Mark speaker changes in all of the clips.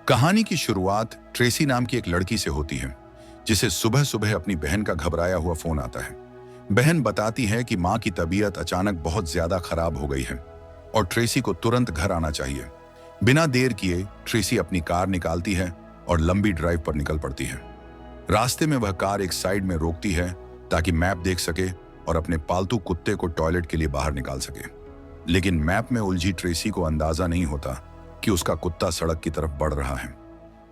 Speaker 1: कहानी की शुरुआत ट्रेसी नाम की एक लड़की से होती है, जिसे सुबह सुबह अपनी बहन का घबराया हुआ फोन आता है। बहन बताती है कि माँ की तबीयत अचानक बहुत ज्यादा खराब हो गई है और ट्रेसी को तुरंत घर आना चाहिए। बिना देर किए ट्रेसी अपनी कार निकालती है और लंबी ड्राइव पर निकल पड़ती है। रास्ते में वह कार एक साइड में रोकती है ताकि मैप देख सके और अपने पालतू कुत्ते को टॉयलेट के लिए बाहर निकाल सके। लेकिन मैप में उलझी ट्रेसी को अंदाजा नहीं होता कि उसका कुत्ता सड़क की तरफ बढ़ रहा है।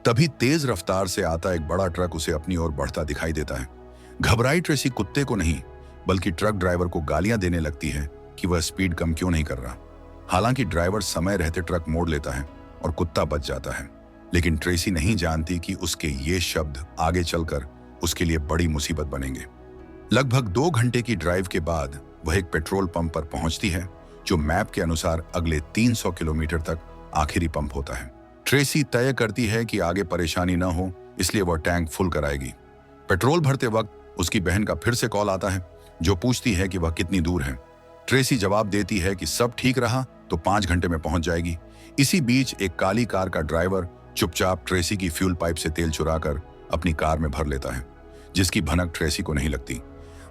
Speaker 1: तभी तेज रफ्तार से आता एक बड़ा ट्रक उसे अपनी ओर बढ़ता दिखाई देता है। घबराई ट्रेसी कुत्ते को नहीं बल्कि ट्रक ड्राइवर को गालियां देने लगती है कि वह स्पीड कम क्यों नहीं कर रहा। हालांकि ड्राइवर समय रहते ट्रक मोड़ लेता है और कुत्ता बच जाता है, लेकिन ट्रेसी नहीं जानती कि उसके ये शब्द आगे चलकर उसके लिए बड़ी मुसीबत बनेंगे। लगभग 2 घंटे की ड्राइव के बाद वह एक पेट्रोल पंप पर पहुंचती है, जो मैप के अनुसार अगले 300 किलोमीटर तक आखिरी पंप होता है। ट्रेसी तय करती है कि आगे परेशानी न हो, इसलिए वह टैंक फुल कराएगी। पेट्रोल भरते वक्त उसकी बहन का फिर से कॉल आता है, जो पूछती है कि वह कितनी दूर है। ट्रेसी जवाब देती है कि सब ठीक रहा तो 5 घंटे में पहुंच जाएगी। इसी बीच एक काली कार का ड्राइवर चुपचाप ट्रेसी की फ्यूल पाइप से तेल चुराकर अपनी कार में भर लेता है, जिसकी भनक ट्रेसी को नहीं लगती।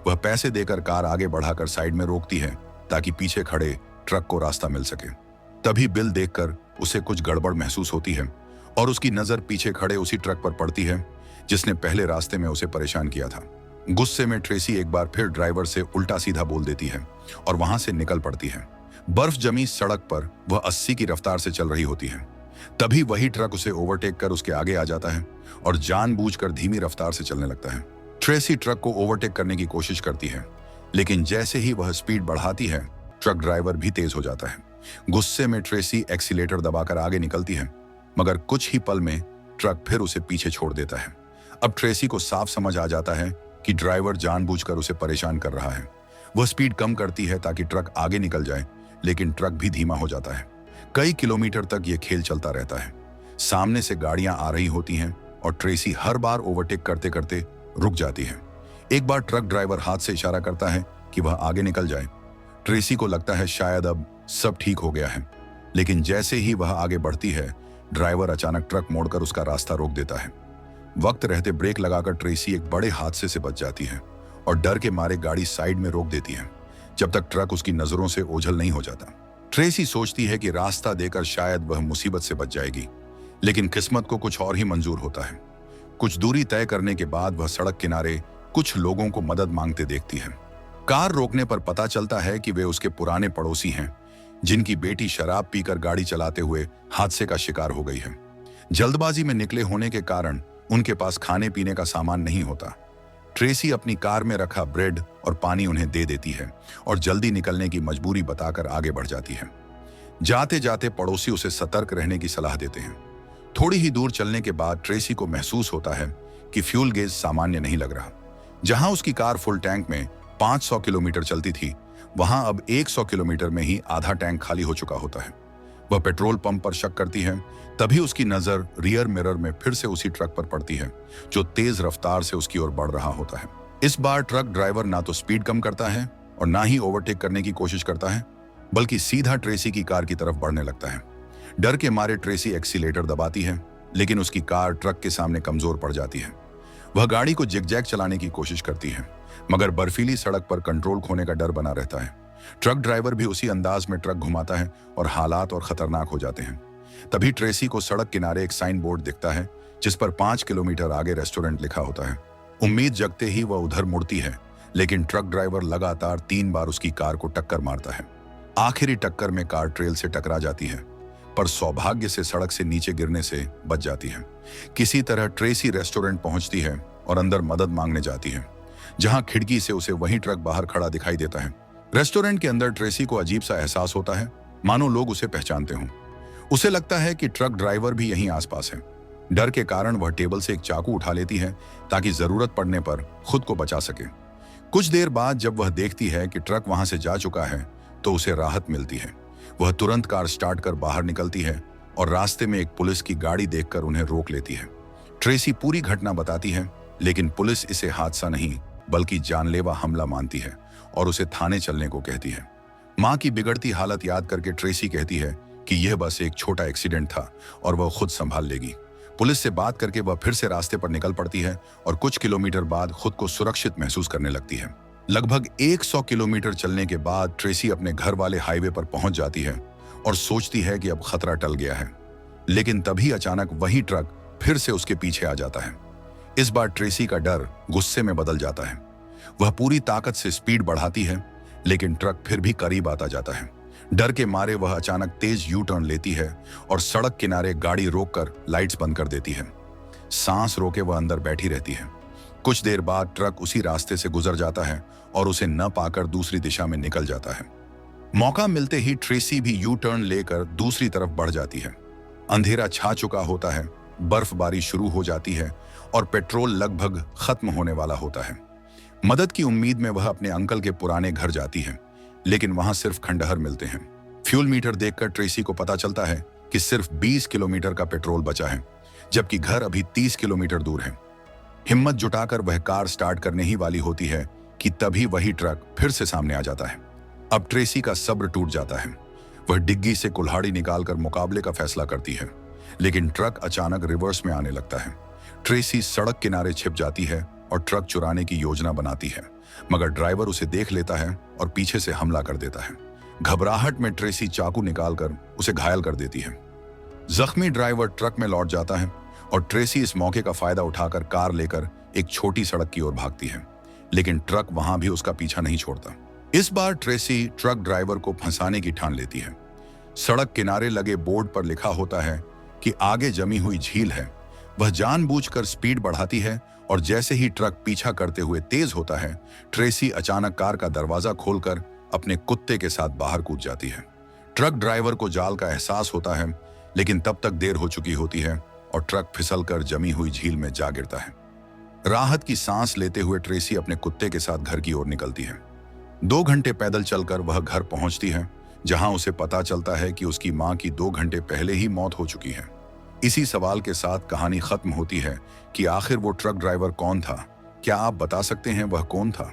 Speaker 1: वह पैसे देकर कार आगे बढ़ाकर साइड में रोकती है ताकि पीछे खड़े ट्रक को रास्ता मिल सके। तभी बिल देखकर उसे कुछ गड़बड़ महसूस होती है और उसकी नजर पीछे खड़े उसी ट्रक पर पड़ती है जिसने पहले रास्ते में उसे परेशान किया था। गुस्से में ट्रेसी एक बार फिर ड्राइवर से उल्टा सीधा बोल देती है और वहां से निकल पड़ती है। बर्फ जमी सड़क पर वह 80 की रफ्तार से चल रही होती है। तभी वही ट्रक उसे ओवरटेक कर उसके आगे आ जाता है और जानबूझकर धीमी रफ्तार से चलने लगता है। ट्रेसी ट्रक को ओवरटेक करने की कोशिश करती है, लेकिन जैसे ही वह स्पीड बढ़ाती है, ट्रक ड्राइवर भी तेज हो जाता है। गुस्से में ट्रेसी एक्सीलेटर दबाकर आगे निकलती है, मगर कुछ ही पल में ट्रक फिर उसे पीछे छोड़ देता है। अब ट्रेसी को साफ समझ आ जाता है कि ड्राइवर जानबूझकर उसे परेशान कर रहा है। वह स्पीड कम करती है ताकि ट्रक आगे निकल जाए, लेकिन ट्रक भी धीमा हो जाता है। कई किलोमीटर तक यह खेल चलता रहता है। सामने से गाड़ियां आ रही होती हैं और ट्रेसी हर बार ओवरटेक करते करते रुक जाती है। एक बार ट्रक ड्राइवर हाथ से इशारा करता है कि वह आगे निकल जाए। ट्रेसी को लगता है शायद अब सब ठीक हो गया है, लेकिन जैसे ही वह आगे बढ़ती है, ड्राइवर अचानक ट्रक मोड़कर उसका रास्ता रोक देता है। वक्त रहते ब्रेक लगाकर ट्रेसी एक बड़े हादसे से बच जाती है और डर के मारे गाड़ी साइड में रोक देती है, जब तक ट्रक उसकी नजरों से ओझल नहीं हो जाता। ट्रेसी सोचती है कि रास्ता देकर शायद वह मुसीबत से बच जाएगी, लेकिन किस्मत को कुछ और ही मंजूर होता है। कुछ दूरी तय करने के बाद वह सड़क किनारे कुछ लोगों को मदद मांगते देखती है। कार रोकने पर पता चलता है कि वे उसके पुराने पड़ोसी हैं, जिनकी बेटी शराब पीकर गाड़ी चलाते हुए हादसे का शिकार हो गई है। जल्दबाजी में निकले होने के कारण उनके पास खाने पीने का सामान नहीं होता। ट्रेसी अपनी कार में रखा ब्रेड और पानी उन्हें दे देती है और जल्दी निकलने की मजबूरी बताकर आगे बढ़ जाती है। जाते जाते पड़ोसी उसे सतर्क रहने की सलाह देते हैं। थोड़ी ही दूर चलने के बाद ट्रेसी को महसूस होता है कि फ्यूल गेज सामान्य नहीं लग रहा। जहां उसकी कार फुल टैंक में 500 किलोमीटर चलती थी, वहां अब 100 किलोमीटर में ही आधा टैंक खाली हो चुका होता है। वह पेट्रोल पंप पर शक करती है। तभी उसकी नजर रियर मिरर में फिर से उसी ट्रक पर पड़ती है, जो तेज रफ्तार से उसकी ओर बढ़ रहा होता है। इस बार ट्रक ड्राइवर ना तो स्पीड कम करता है और ना ही ओवरटेक करने की कोशिश करता है, बल्कि सीधा ट्रेसी की कार की तरफ बढ़ने लगता है। डर के मारे ट्रेसी एक्सीलेटर दबाती है, लेकिन उसकी कार ट्रक के सामने कमजोर पड़ जाती है। वह गाड़ी को जिगजैग चलाने की कोशिश करती है, मगर बर्फीली सड़क पर कंट्रोल खोने का डर बना रहता है। ट्रक ड्राइवर भी उसी अंदाज में ट्रक घुमाता है और हालात और खतरनाक हो जाते हैं। तभी ट्रेसी को सड़क किनारे एक साइन बोर्ड दिखता है, जिस पर 5 किलोमीटर आगे रेस्टोरेंट लिखा होता है। उम्मीद जगते ही वह उधर मुड़ती है, लेकिन ट्रक ड्राइवर लगातार 3 बार उसकी कार को टक्कर मारता है। आखिरी टक्कर में कार ट्रेल से टकरा जाती है, पर सौभाग्य से सड़क से नीचे गिरने से बच जाती है। किसी तरह ट्रेसी रेस्टोरेंट पहुंचती है और अंदर मदद मांगने जाती है, जहां खिड़की से उसे वही ट्रक बाहर खड़ा दिखाई देता है। रेस्टोरेंट के अंदर ट्रेसी को अजीब सा एहसास होता है, मानो लोग उसे पहचानते हों। उसे लगता है कि ट्रक ड्राइवर भी यहीं आसपास है। डर के कारण वह टेबल से एक चाकू उठा लेती है ताकि जरूरत पड़ने पर खुद को बचा सके। कुछ देर बाद जब वह देखती है कि ट्रक वहां से जा चुका है, तो उसे राहत मिलती है। वह तुरंत कार स्टार्ट कर बाहर निकलती है और रास्ते में एक पुलिस की गाड़ी देखकर उन्हें रोक लेती है। ट्रेसी पूरी घटना बताती है, लेकिन पुलिस इसे हादसा नहीं बल्कि जानलेवा हमला मानती है और उसे थाने चलने को कहती है। मां की बिगड़ती हालत याद करके ट्रेसी कहती है कि यह बस एक छोटा एक्सीडेंट था और वह खुद संभाल लेगी। पुलिस से बात करके वह फिर से रास्ते पर निकल पड़ती है और कुछ किलोमीटर बाद खुद को सुरक्षित महसूस करने लगती है। लगभग 100 किलोमीटर चलने के बाद ट्रेसी अपने घर वाले हाईवे पर पहुंच जाती है और सोचती है कि अब खतरा टल गया है। लेकिन तभी अचानक वही ट्रक फिर से उसके पीछे आ जाता है। इस बार ट्रेसी का डर गुस्से में बदल जाता है। वह पूरी ताकत से स्पीड बढ़ाती है, लेकिन ट्रक फिर भी करीब आता जाता है। डर के मारे वह अचानक तेज यू टर्न लेती है और सड़क किनारे गाड़ी रोककर लाइट्स बंद कर देती है। सांस रोके वह अंदर बैठी रहती है। कुछ देर बाद ट्रक उसी रास्ते से गुजर जाता है और उसे न पाकर दूसरी दिशा में निकल जाता है। मौका मिलते ही ट्रेसी भी यू टर्न लेकर दूसरी तरफ बढ़ जाती है। अंधेरा छा चुका होता है, बर्फबारी शुरू हो जाती है और पेट्रोल लगभग खत्म होने वाला होता है। मदद की उम्मीद में वह अपने अंकल के पुराने घर जाती है, लेकिन वहां सिर्फ खंडहर मिलते हैं। फ्यूल मीटर देखकर ट्रेसी को पता चलता है कि सिर्फ 20 किलोमीटर का पेट्रोल बचा है, जबकि घर अभी 30 किलोमीटर दूर है। हिम्मत जुटाकर वह कार स्टार्ट करने ही वाली होती है कि तभी वही ट्रक फिर से सामने आ जाता है। अब ट्रेसी का सब्र टूट जाता है। वह डिग्गी से कुल्हाड़ी निकालकर मुकाबले का फैसला करती है, लेकिन ट्रक अचानक रिवर्स में आने लगता है। ट्रेसी सड़क किनारे छिप जाती है और ट्रक चुराने की योजना बनाती है, मगर ड्राइवर उसे देख लेता है और पीछे से हमला कर देता है। घबराहट में ट्रेसी चाकू निकालकर उसे घायल कर देती है। जख्मी ड्राइवर ट्रक में लौट जाता है और ट्रेसी इस मौके का फायदा उठाकर कार लेकर एक छोटी सड़क की ओर भागती है, लेकिन ट्रक वहां भी उसका पीछा नहीं छोड़ता। इस बार ट्रेसी ट्रक ड्राइवर को फंसाने की ठान लेती है। सड़क किनारे लगे बोर्ड पर लिखा होता है कि आगे जमी हुई झील है। वह जानबूझकर स्पीड बढ़ाती है और जैसे ही ट्रक पीछा करते हुए तेज होता है, ट्रेसी अचानक कार का दरवाजा खोलकर अपने कुत्ते के साथ बाहर कूद जाती है। ट्रक ड्राइवर को जाल का एहसास होता है, लेकिन तब तक देर हो चुकी होती है और ट्रक फिसलकर जमी हुई झील में जा गिरता है। राहत की सांस लेते हुए ट्रेसी अपने कुत्ते के साथ घर की ओर निकलती है। 2 घंटे पैदल चलकर वह घर पहुंचती है, जहां उसे पता चलता है कि उसकी मां की 2 घंटे पहले ही मौत हो चुकी है। इसी सवाल के साथ कहानी खत्म होती है कि आखिर वो ट्रक ड्राइवर कौन था? क्या आप बता सकते हैं वह कौन था?